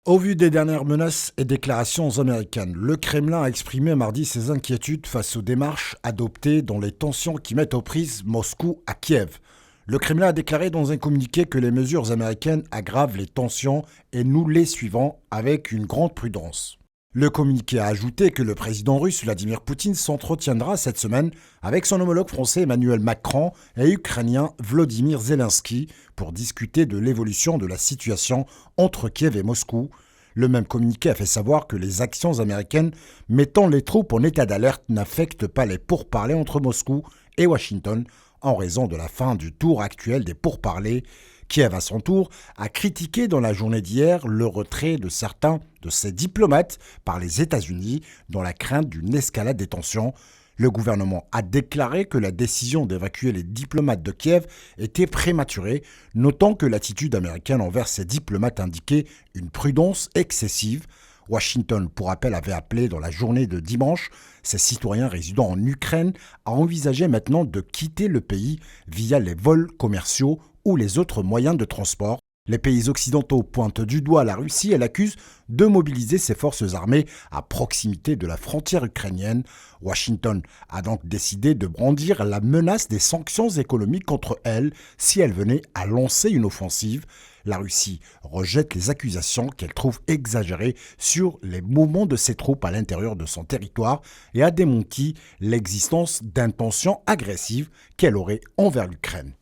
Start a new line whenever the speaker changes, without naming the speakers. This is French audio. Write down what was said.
Au vu des dernières menaces et déclarations américaines, le Kremlin a exprimé mardi ses inquiétudes face aux démarches adoptées dans les tensions qui mettent aux prises Moscou à Kiev. Le Kremlin a déclaré dans un communiqué que les mesures américaines aggravent les tensions et nous les suivons avec une grande prudence. Le communiqué a ajouté que le président russe Vladimir Poutine s'entretiendra cette semaine avec son homologue français Emmanuel Macron et ukrainien Volodymyr Zelensky pour discuter de l'évolution de la situation entre Kiev et Moscou. Le même communiqué a fait savoir que les actions américaines mettant les troupes en état d'alerte n'affectent pas les pourparlers entre Moscou et Washington en raison de la fin du tour actuel des pourparlers. Kiev, à son tour, a critiqué dans la journée d'hier le retrait de certains de ses diplomates par les États-Unis dans la crainte d'une escalade des tensions. Le gouvernement a déclaré que la décision d'évacuer les diplomates de Kiev était prématurée, notant que l'attitude américaine envers ces diplomates indiquait une prudence excessive. Washington, pour rappel, avait appelé dans la journée de dimanche ses citoyens résidant en Ukraine à envisager maintenant de quitter le pays via les vols commerciaux ou les autres moyens de transport. Les pays occidentaux pointent du doigt la Russie et l'accusent de mobiliser ses forces armées à proximité de la frontière ukrainienne. Washington a donc décidé de brandir la menace des sanctions économiques contre elle si elle venait à lancer une offensive. La Russie rejette les accusations qu'elle trouve exagérées sur les mouvements de ses troupes à l'intérieur de son territoire et a démenti l'existence d'intentions agressives qu'elle aurait envers l'Ukraine.